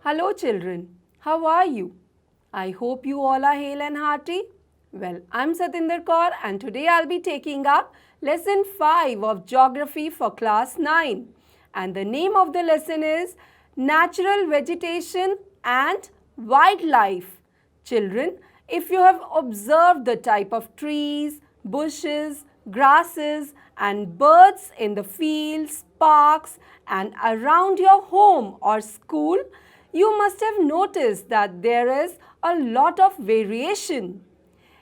Hello children, how are you? I hope you all are hale and hearty. Well, I'm Satinder Kaur and today I'll be taking up lesson 5 of geography for class 9. And the name of the lesson is Natural Vegetation and Wildlife. Children, if you have observed the type of trees, bushes, grasses and birds in the fields, parks and around your home or school, you must have noticed that there is a lot of variation.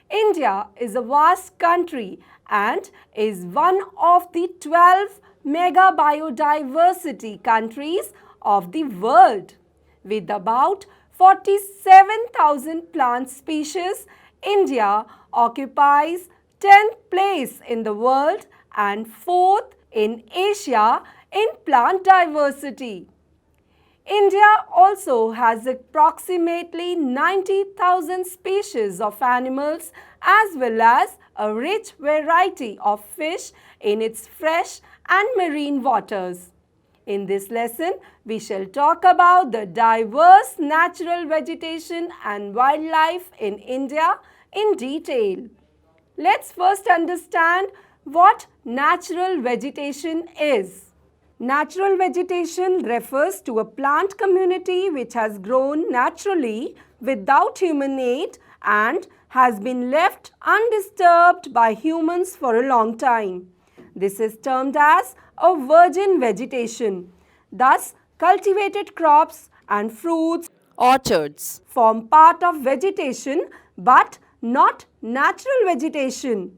India is a vast country and is one of the 12 mega biodiversity countries of the world. With about 47,000 plant species, India occupies 10th place in the world and 4th in Asia in plant diversity. India also has approximately 90,000 species of animals as well as a rich variety of fish in its fresh and marine waters. In this lesson, we shall talk about the diverse natural vegetation and wildlife in India in detail. Let's first understand what natural vegetation is. Natural vegetation refers to a plant community which has grown naturally without human aid and has been left undisturbed by humans for a long time. This is termed as a virgin vegetation. Thus, cultivated crops and fruits, orchards form part of vegetation but not natural vegetation.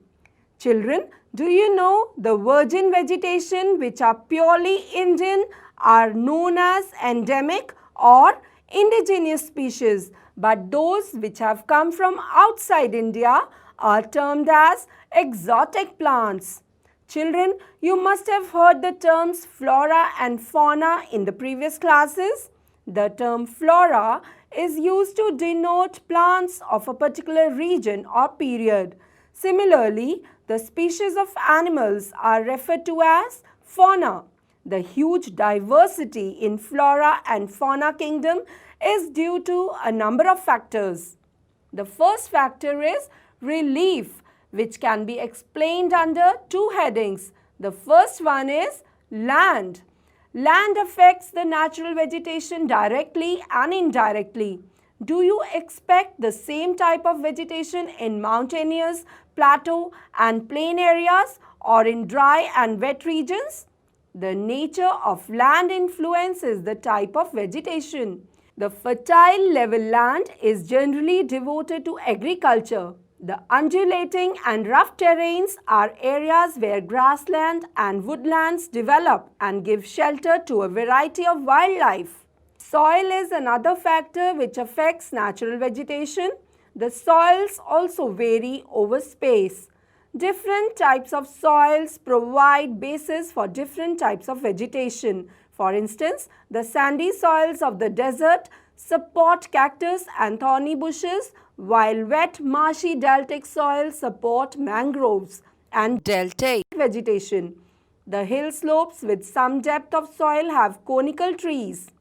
Children, do you know the virgin vegetation which are purely Indian are known as endemic or indigenous species, but those which have come from outside India are termed as exotic plants. Children, you must have heard the terms flora and fauna in the previous classes. The term flora is used to denote plants of a particular region or period. Similarly, the species of animals are referred to as fauna. The huge diversity in flora and fauna kingdom is due to a number of factors. The first factor is relief, which can be explained under two headings. The first one is land. Land affects the natural vegetation directly and indirectly. Do you expect the same type of vegetation in mountainous, plateau and plain areas or in dry and wet regions? The nature of land influences the type of vegetation. The fertile level land is generally devoted to agriculture. The undulating and rough terrains are areas where grassland and woodlands develop and give shelter to a variety of wildlife. Soil is another factor which affects natural vegetation. The soils also vary over space. Different types of soils provide basis for different types of vegetation. For instance, the sandy soils of the desert support cactus and thorny bushes, while wet, marshy deltaic soils support mangroves and deltaic vegetation. The hill slopes with some depth of soil have conical trees.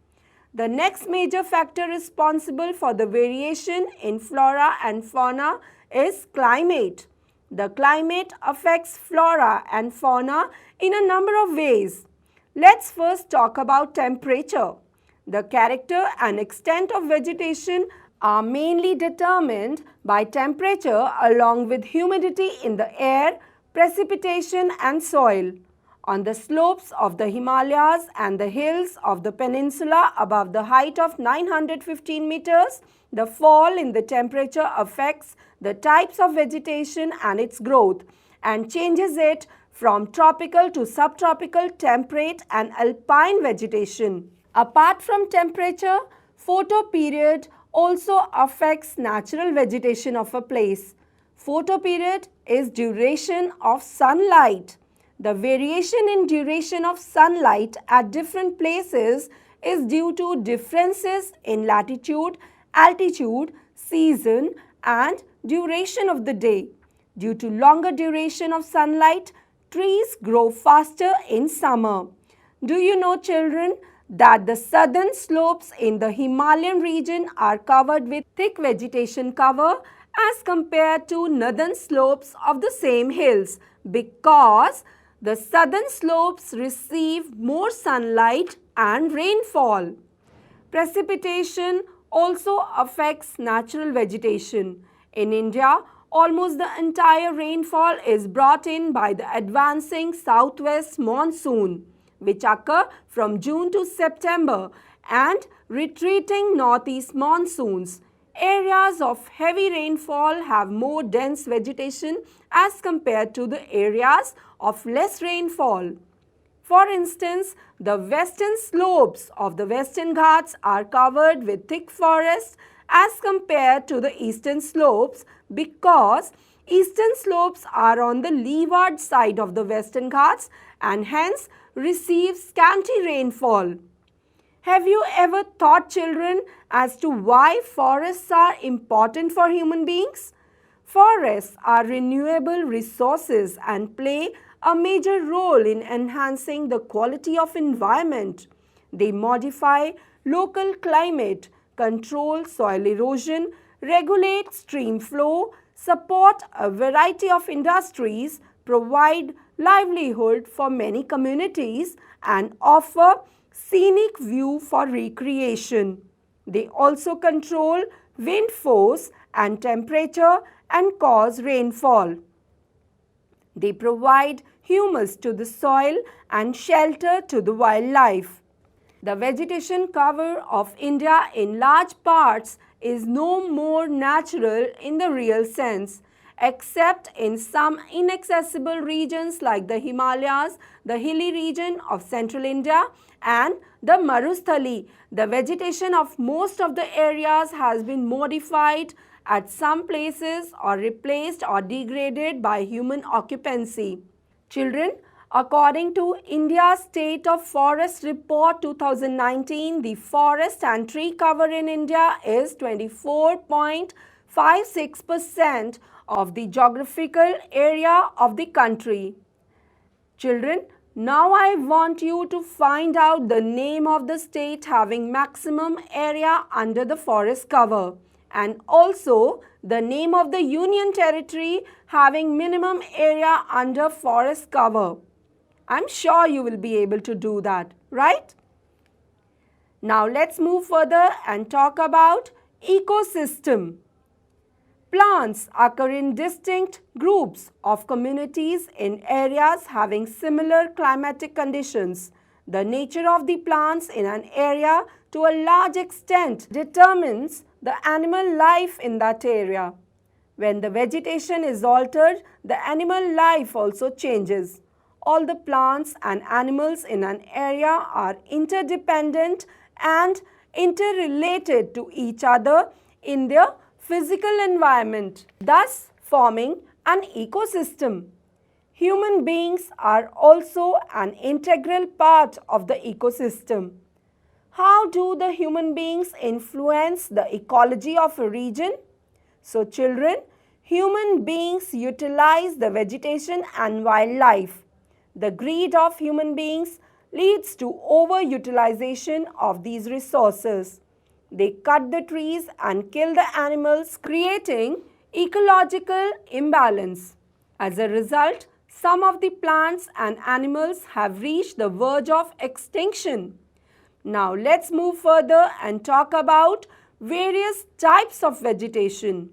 The next major factor responsible for the variation in flora and fauna is climate. The climate affects flora and fauna in a number of ways. Let's first talk about temperature. The character and extent of vegetation are mainly determined by temperature along with humidity in the air, precipitation and soil. On the slopes of the Himalayas and the hills of the peninsula above the height of 915 meters, the fall in the temperature affects the types of vegetation and its growth and changes it from tropical to subtropical, temperate and alpine vegetation. Apart from temperature, photoperiod also affects natural vegetation of a place. Photoperiod is duration of sunlight. The variation in duration of sunlight at different places is due to differences in latitude, altitude, season and duration of the day. Due to longer duration of sunlight, trees grow faster in summer. Do you know, children, that the southern slopes in the Himalayan region are covered with thick vegetation cover as compared to northern slopes of the same hills because the southern slopes receive more sunlight and rainfall. Precipitation also affects natural vegetation. In India, almost the entire rainfall is brought in by the advancing southwest monsoon, which occur from June to September, and retreating northeast monsoons. Areas of heavy rainfall have more dense vegetation as compared to the areas of less rainfall. For instance, the western slopes of the Western Ghats are covered with thick forest as compared to the eastern slopes because eastern slopes are on the leeward side of the Western Ghats and hence receive scanty rainfall. Have you ever thought, children, as to why forests are important for human beings? Forests are renewable resources and play a major role in enhancing the quality of environment. They modify local climate, control soil erosion, regulate stream flow, support a variety of industries, provide livelihood for many communities, and offer scenic view for recreation. They also control wind force and temperature and cause rainfall. They provide humus to the soil and shelter to the wildlife. The vegetation cover of India in large parts is no more natural in the real sense, except in some inaccessible regions like the Himalayas, the hilly region of central India, and the Marusthali. The vegetation of most of the areas has been modified at some places or replaced or degraded by human occupancy. Children, according to India's State of Forest Report 2019, the forest and tree cover in India is 24.56% of the geographical area of the country. Children, now I want you to find out the name of the state having maximum area under the forest cover and also the name of the union territory having minimum area under forest cover. I'm sure you will be able to do that, right? Now let's move further and talk about ecosystem. Plants occur in distinct groups of communities in areas having similar climatic conditions. The nature of the plants in an area to a large extent determines the animal life in that area. When the vegetation is altered, the animal life also changes. All the plants and animals in an area are interdependent and interrelated to each other in their physical environment, thus forming an ecosystem. Human beings are also an integral part of the ecosystem. How do the human beings influence the ecology of a region? So children, human beings utilize the vegetation and wildlife. The greed of human beings leads to overutilization of these resources. They cut the trees and kill the animals, creating ecological imbalance. As a result, some of the plants and animals have reached the verge of extinction. Now let's move further and talk about various types of vegetation.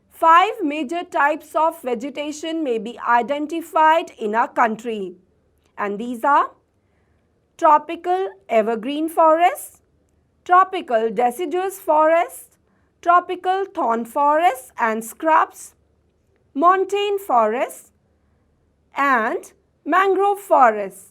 5 major types of vegetation may be identified in our country, and these are tropical evergreen forests, tropical deciduous forests, tropical thorn forests and scrubs, montane forests, and mangrove forests.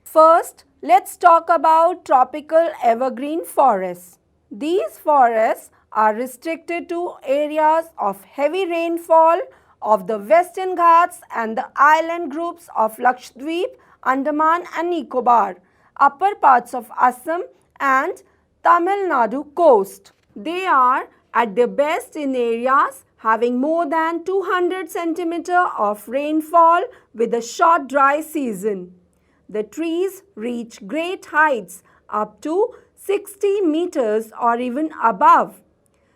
First, let's talk about tropical evergreen forests. These forests are restricted to areas of heavy rainfall of the Western Ghats and the island groups of Lakshadweep, Andaman and Nicobar, upper parts of Assam and Tamil Nadu coast. They are at their best in areas having more than 200 centimeters of rainfall with a short dry season. The trees reach great heights up to 60 meters or even above.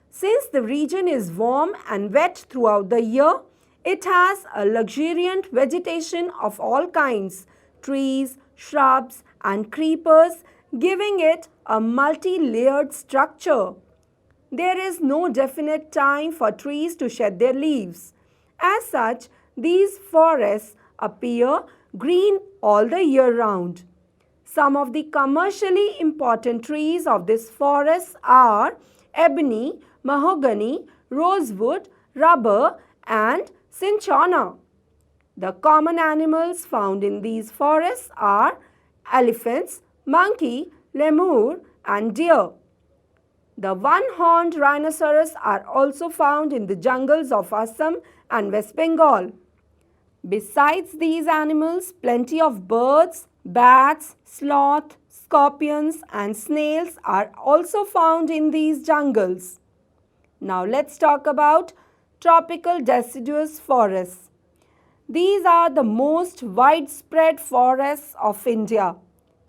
Since the region is warm and wet throughout the year, it has a luxuriant vegetation of all kinds, trees, shrubs, and creepers, giving it a multi-layered structure. There is no definite time for trees to shed their leaves. As such, these forests appear green all the year round. Some of the commercially important trees of this forest are ebony, mahogany, rosewood, rubber, and cinchona. The common animals found in these forests are elephants, monkey, lemur, and deer. The one-horned rhinoceros are also found in the jungles of Assam and West Bengal. Besides these animals, plenty of birds, bats, sloth, scorpions, and snails are also found in these jungles. Now let's talk about tropical deciduous forests. These are the most widespread forests of India.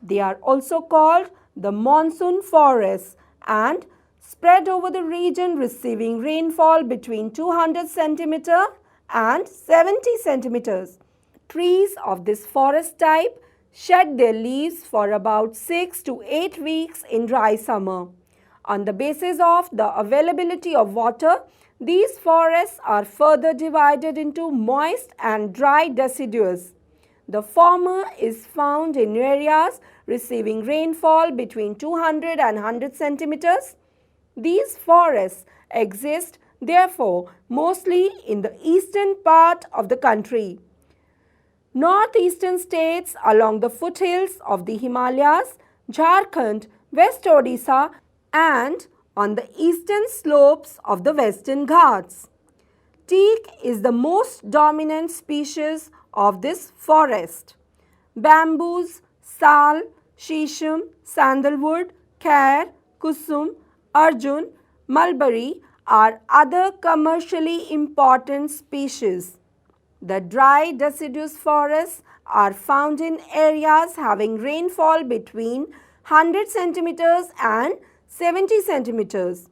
They are also called the monsoon forests and spread over the region, receiving rainfall between 200 centimeters and 70 centimeters. Trees of this forest type shed their leaves for about 6 to 8 weeks in dry summer. On the basis of the availability of water, these forests are further divided into moist and dry deciduous. The former is found in areas receiving rainfall between 200 and 100 centimeters. These forests exist, therefore, mostly in the eastern part of the country. Northeastern states along the foothills of the Himalayas, Jharkhand, West Odisha, and on the eastern slopes of the Western Ghats. Teak is the most dominant species of this forest. Bamboos, sal, shisham, sandalwood, khair, kusum, arjun, mulberry are other commercially important species. The dry deciduous forests are found in areas having rainfall between 100 centimeters and 70 centimeters.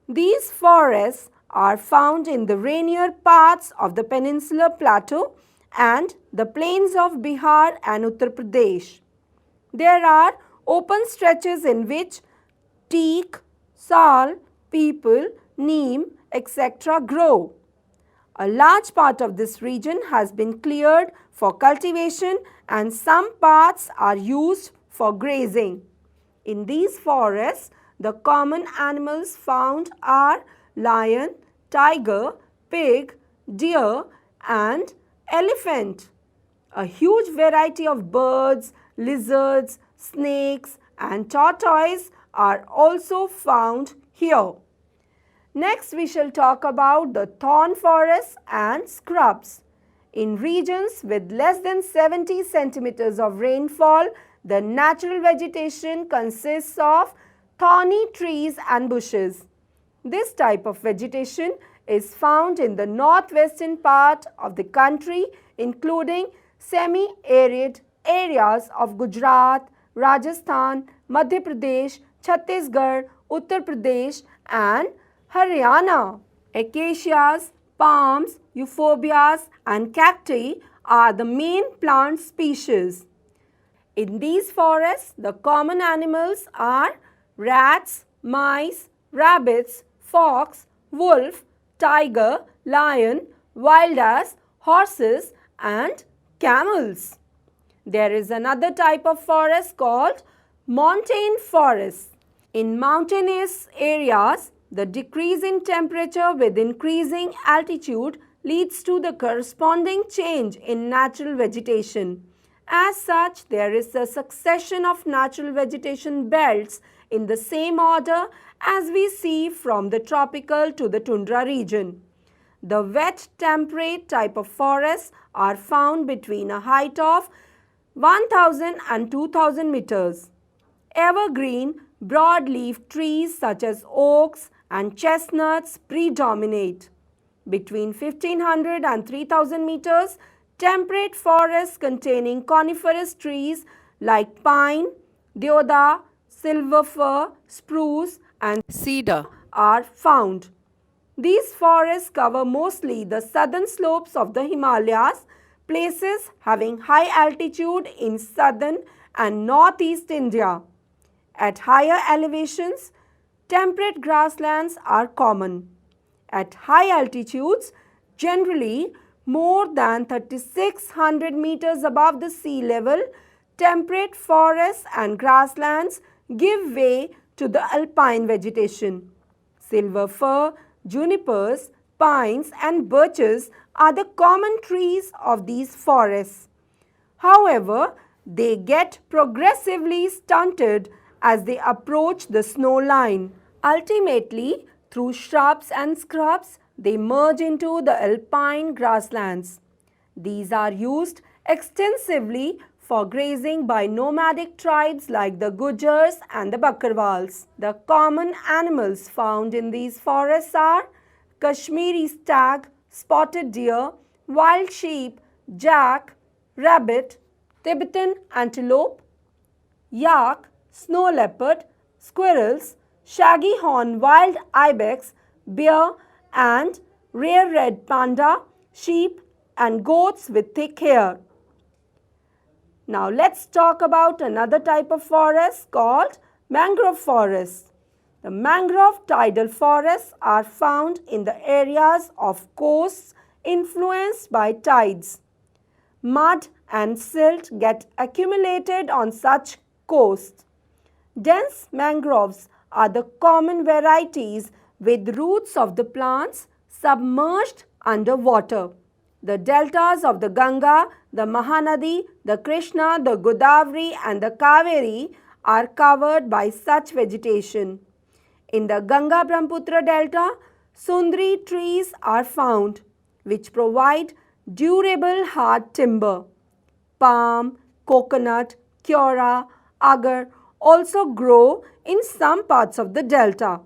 These forests are found in the rainier parts of the peninsular plateau and the plains of Bihar and Uttar Pradesh. There are open stretches in which teak, sal, peepal, neem, etc. grow. A large part of this region has been cleared for cultivation and some parts are used for grazing. In these forests, the common animals found are lion, tiger, pig, deer, and elephant. A huge variety of birds, lizards, snakes, and tortoise are also found here. Next, we shall talk about the thorn forests and scrubs. In regions with less than 70 centimeters of rainfall, the natural vegetation consists of thorny trees and bushes. This type of vegetation is found in the northwestern part of the country, including semi-arid areas of Gujarat, Rajasthan, Madhya Pradesh, Chhattisgarh, Uttar Pradesh, and Haryana. Acacias, palms, euphorbias, and cacti are the main plant species. In these forests, the common animals are rats, mice, rabbits, fox, wolf, tiger, lion, wild ass, horses, and camels. There is another type of forest called montane forests. In mountainous areas, the decrease in temperature with increasing altitude leads to the corresponding change in natural vegetation. As such, there is a succession of natural vegetation belts in the same order as we see from the tropical to the tundra region. The wet temperate type of forests are found between a height of 1000 and 2000 meters. Evergreen, broad-leaf trees such as oaks and chestnuts predominate. Between 1500 and 3000 meters, temperate forests containing coniferous trees like pine, deodar, silver fir, spruce, and cedar are found. These forests cover mostly the southern slopes of the Himalayas, places having high altitude in southern and northeast India. At higher elevations, temperate grasslands are common. At high altitudes, generally more than 3600 meters above the sea level, temperate forests and grasslands give way to the alpine vegetation. Silver fir, junipers, pines and birches are the common trees of these forests. However, they get progressively stunted as they approach the snow line. Ultimately, through shrubs and scrubs, they merge into the alpine grasslands. These are used extensively for grazing by nomadic tribes like the Gujars and the Bakarwals. The common animals found in these forests are Kashmiri stag, spotted deer, wild sheep, jack, rabbit, Tibetan antelope, yak, snow leopard, squirrels, shaggy horn wild ibex, bear and rare red panda, sheep and goats with thick hair. Now let's talk about another type of forest called mangrove forests. The mangrove tidal forests are found in the areas of coasts influenced by tides. Mud and silt get accumulated on such coasts. Dense mangroves are the common varieties with roots of the plants submerged under water. The deltas of the Ganga, the Mahanadi, the Krishna, the Godavari and the Kaveri are covered by such vegetation. In the Ganga-Brahmaputra delta, Sundri trees are found which provide durable hard timber. Palm, coconut, kura, agar also grow in some parts of the delta.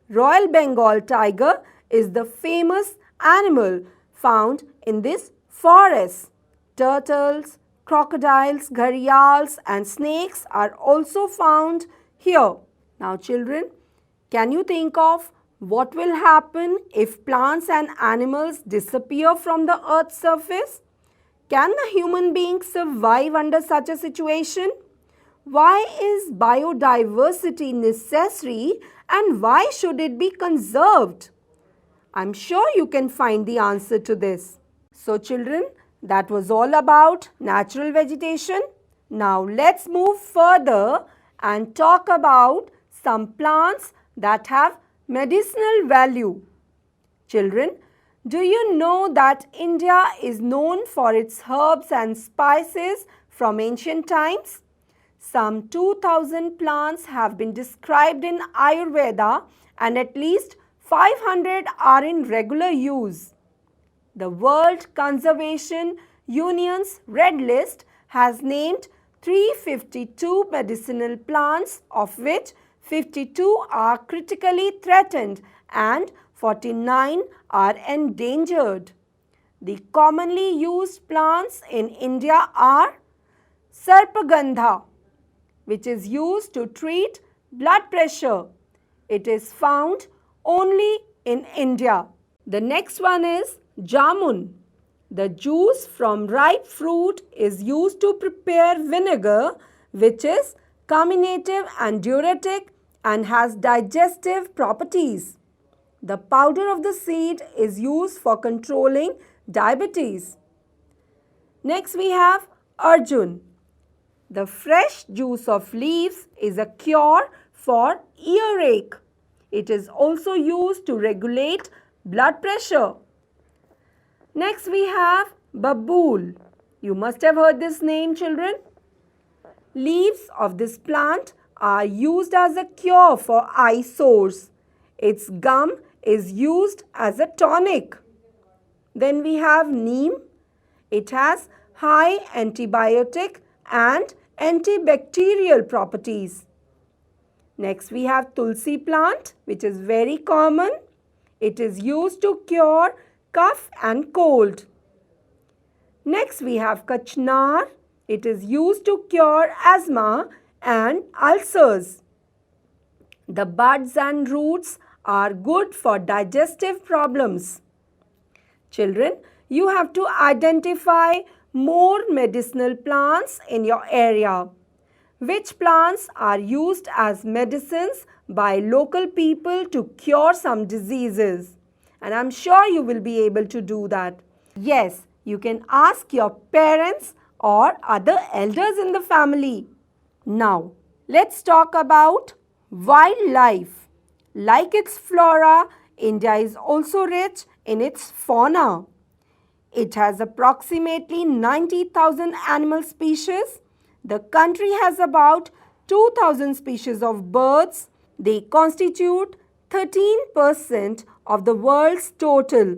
Royal Bengal tiger is the famous animal found in this forest. Turtles, crocodiles, gharials and snakes are also found here. Now children, can you think of what will happen if plants and animals disappear from the earth's surface? Can the human being survive under such a situation? Why is biodiversity necessary and why should it be conserved? I'm sure you can find the answer to this. So children, that was all about natural vegetation. Now let's move further and talk about some plants that have medicinal value. Children, do you know that India is known for its herbs and spices from ancient times? Some 2000 plants have been described in Ayurveda and at least 500 are in regular use. The World Conservation Union's Red List has named 352 medicinal plants, of which 52 are critically threatened and 49 are endangered. The commonly used plants in India are Sarpagandha, which is used to treat blood pressure. It is found only in India. The next one is Jamun. The juice from ripe fruit is used to prepare vinegar, which is carminative and diuretic and has digestive properties. The powder of the seed is used for controlling diabetes. Next we have Arjun. The fresh juice of leaves is a cure for earache. It is also used to regulate blood pressure. Next we have Babool. You must have heard this name, children. Leaves of this plant are used as a cure for eye sores. Its gum is used as a tonic. Then we have Neem. It has high antibiotic and antibacterial properties. Next we have Tulsi plant, which is very common. It is used to cure cough and cold. Next we have Kachnar. It is used to cure asthma and ulcers. The buds and roots are good for digestive problems. Children, you have to identify more medicinal plants in your area. Which plants are used as medicines by local people to cure some diseases? And I'm sure you will be able to do that. Yes, you can ask your parents or other elders in the family. Now, let's talk about wildlife. Like its flora, India is also rich in its fauna. It has approximately 90,000 animal species. The country has about 2,000 species of birds. They constitute 13% of the world's total.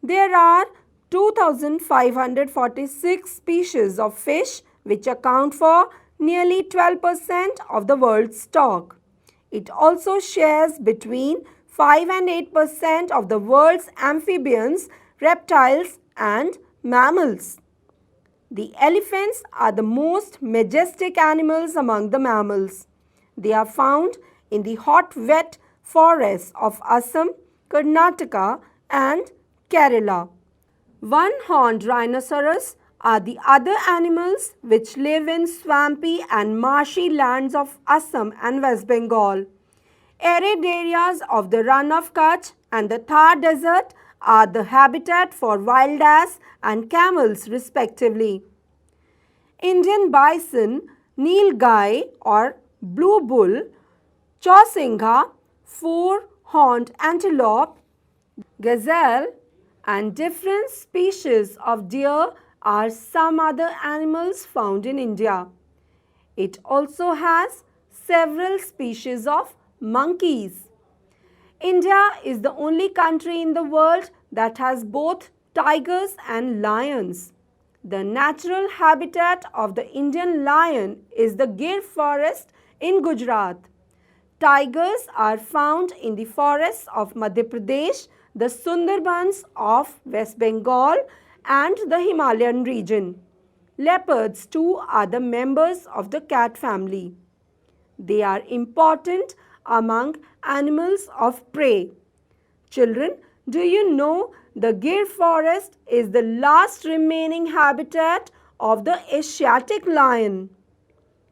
There are 2,546 species of fish which account for nearly 12% of the world's stock. It also shares between 5 and 8% of the world's amphibians, reptiles and mammals. The elephants are the most majestic animals among the mammals. They are found in the hot wet forests of Assam, Karnataka and Kerala. One-horned rhinoceros are the other animals which live in swampy and marshy lands of Assam and West Bengal. Arid areas of the Rann of Kutch and the Thar Desert are the habitat for wild ass and camels respectively. Indian bison, nilgai or blue bull, chausinga, four-horned antelope, gazelle and different species of deer are some other animals found in India. It also has several species of monkeys. India is the only country in the world that has both tigers and lions. The natural habitat of the Indian lion is the Gir forest in Gujarat. Tigers are found in the forests of Madhya Pradesh, the Sundarbans of West Bengal and the Himalayan region. Leopards too are the members of the cat family. They are important among animals of prey. Children, do you know the Gir forest is the last remaining habitat of the Asiatic lion?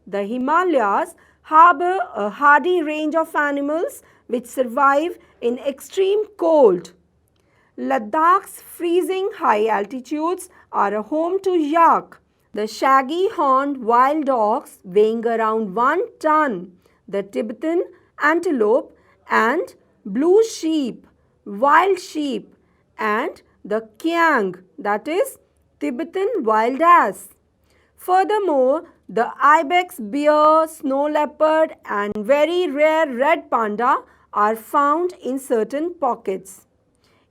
The Himalayas harbor a hardy range of animals which survive in extreme cold. Ladakh's freezing high altitudes are a home to yak, the shaggy horned wild dogs weighing around 1 ton, the Tibetan antelope and blue sheep, wild sheep, and the kyang, that is Tibetan wild ass. Furthermore, the ibex, bear, snow leopard and very rare red panda are found in certain pockets.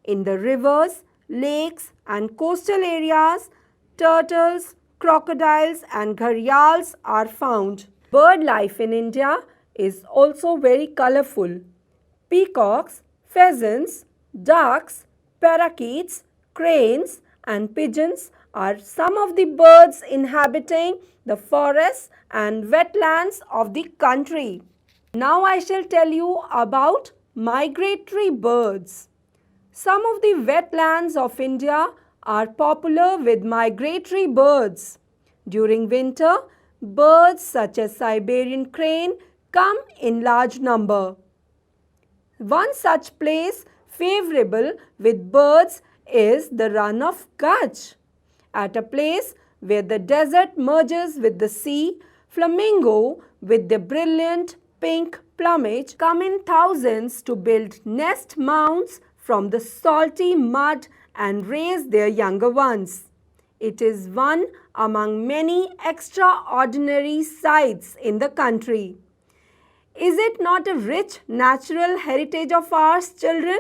In the rivers, lakes and coastal areas, turtles, crocodiles and gharials are found. Bird life in India is also very colorful. Peacocks, pheasants, ducks, parakeets, cranes and pigeons are some of the birds inhabiting the forests and wetlands of the country. Now I shall tell you about migratory birds. Some of the wetlands of India are popular with migratory birds. During winter, birds such as Siberian crane come in large number. One such place favorable with birds is the Rann of Kutch. At a place where the desert merges with the sea, flamingo with their brilliant pink plumage come in thousands to build nest mounds from the salty mud and raise their younger ones. It is one among many extraordinary sights in the country. Is it not a rich natural heritage of ours, children?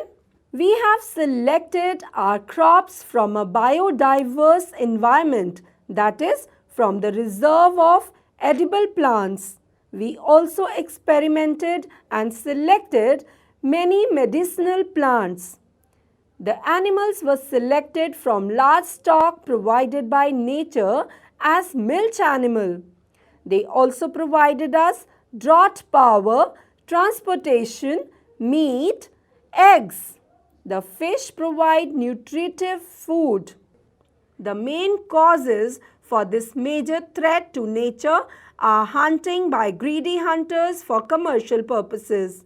We have selected our crops from a biodiverse environment, that is, from the reserve of edible plants. We also experimented and selected many medicinal plants. The animals were selected from large stock provided by nature as milch animal. They also provided us draught power transportation, meat, eggs. The fish provide nutritive food. The main causes for this major threat to nature are hunting by greedy hunters for commercial purposes,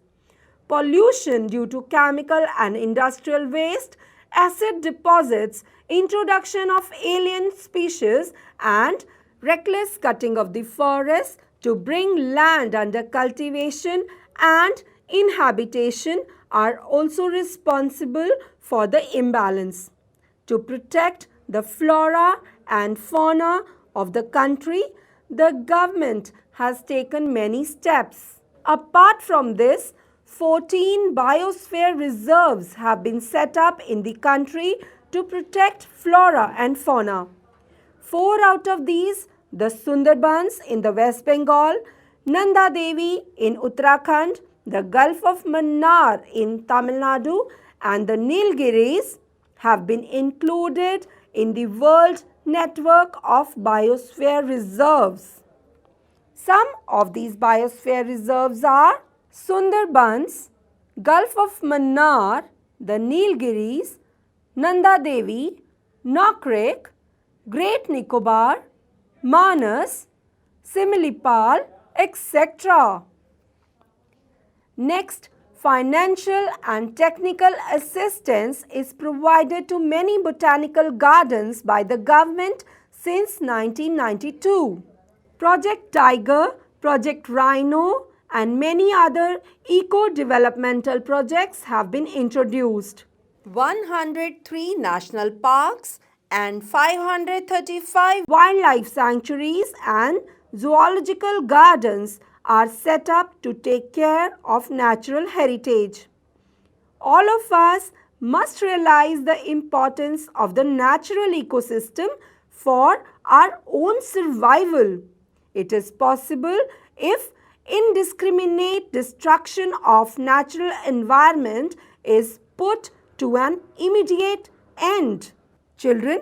pollution due to chemical and industrial waste, acid deposits, introduction of alien species, and reckless cutting of the forests to bring land under cultivation and inhabitation are also responsible for the imbalance. To protect the flora and fauna of the country, the government has taken many steps. Apart from this, 14 biosphere reserves have been set up in the country to protect flora and fauna. 4 out of these, the Sundarbans in the West Bengal, Nanda Devi in Uttarakhand, the Gulf of Mannar in Tamil Nadu, and the Nilgiris have been included in the World Network of Biosphere Reserves. Some of these biosphere reserves are Sundarbans, Gulf of Mannar, the Nilgiris, Nanda Devi, Nokrek, Great Nicobar, Manas, Similipal, etc. Next, financial and technical assistance is provided to many botanical gardens by the government since 1992. Project Tiger, Project Rhino, and many other eco-developmental projects have been introduced. 103 national parks and 535 wildlife sanctuaries and zoological gardens are set up to take care of natural heritage. All of us must realize the importance of the natural ecosystem for our own survival. It is possible if indiscriminate destruction of natural environment is put to an immediate end. Children,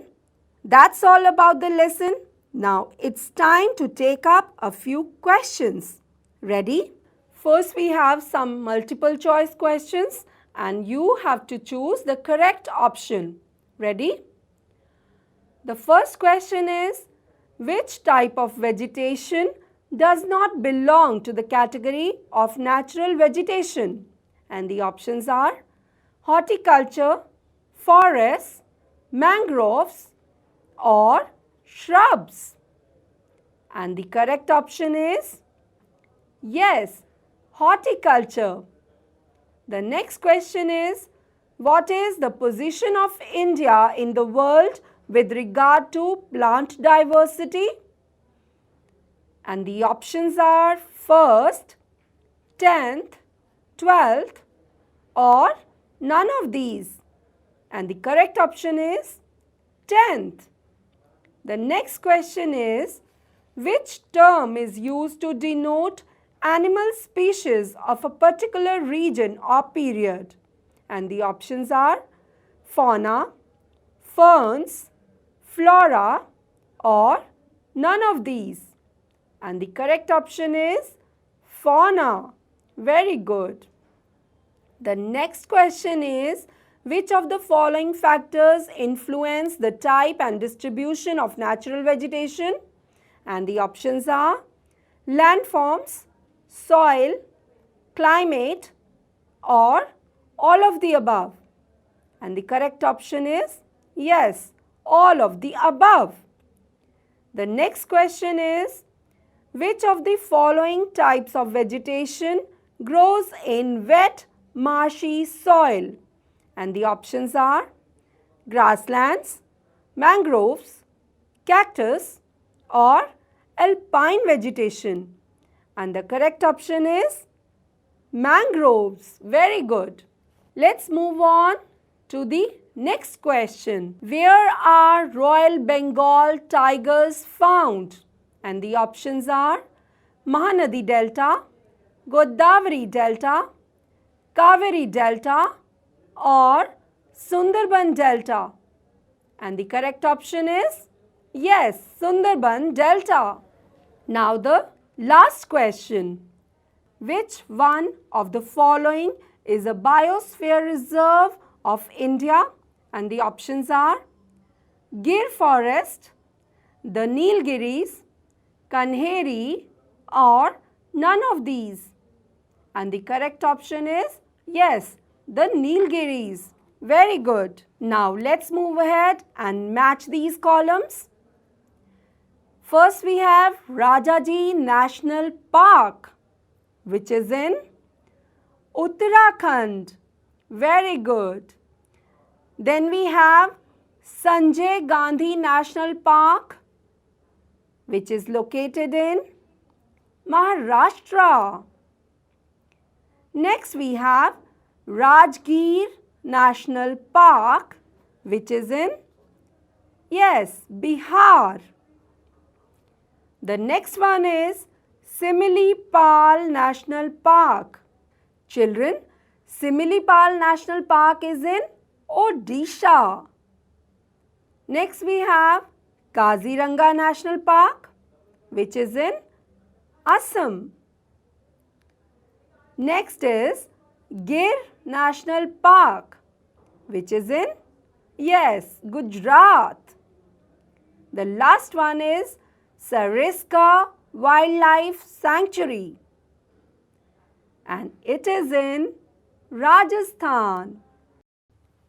that's all about the lesson. Now it's time to take up a few questions. Ready? First we have some multiple choice questions and you have to choose the correct option. Ready? The first question is, which type of vegetation does not belong to the category of natural vegetation? And the options are horticulture, forests, mangroves or shrubs. And the correct option is yes, horticulture. The next question is, what is the position of India in the world with regard to plant diversity? And the options are first, 10th, 12th or none of these. And the correct option is 10th. The next question is, which term is used to denote animal species of a particular region or period? And the options are fauna, ferns, flora or none of these. And the correct option is fauna. Very good. The next question is, which of the following factors influence the type and distribution of natural vegetation? And the options are landforms, soil, climate or all of the above. And the correct option is yes, all of the above. The next question is, which of the following types of vegetation grows in wet, marshy soil? And the options are grasslands, mangroves, cactus or alpine vegetation. And the correct option is mangroves. Very good. Let's move on to the next question. Where are Royal Bengal tigers found? And the options are Mahanadi Delta, Godavari Delta, Kaveri Delta or Sundarban Delta. And the correct option is yes, Sundarban Delta. Now the last question. Which one of the following is a biosphere reserve of India? And the options are Gir Forest, the Nilgiris, Kanheri, or none of these. And the correct option is yes, the Nilgiris. Very good. Now let's move ahead and match these columns. First we have Rajaji National Park, which is in Uttarakhand. Very good. Then we have Sanjay Gandhi National Park, which is located in Maharashtra. Next we have Rajgir National Park, which is in, yes, Bihar. The next one is Similipal National Park. Children, Similipal National Park is in Odisha. Next we have Kaziranga National Park, which is in Assam. Next is Gir National Park, which is in, yes, Gujarat. The last one is Sariska Wildlife Sanctuary, and it is in Rajasthan.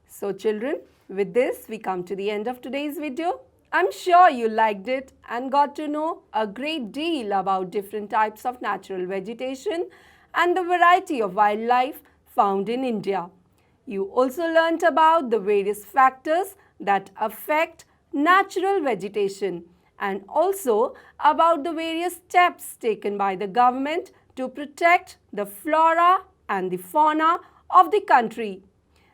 So children, with this we come to the end of today's video. I'm sure you liked it and got to know a great deal about different types of natural vegetation and the variety of wildlife found in India. You also learnt about the various factors that affect natural vegetation and also about the various steps taken by the government to protect the flora and the fauna of the country.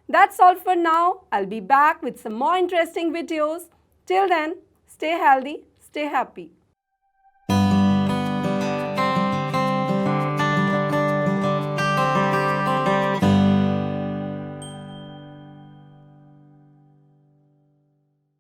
That's all for now. I'll be back with some more interesting videos. Till then, stay healthy, stay happy.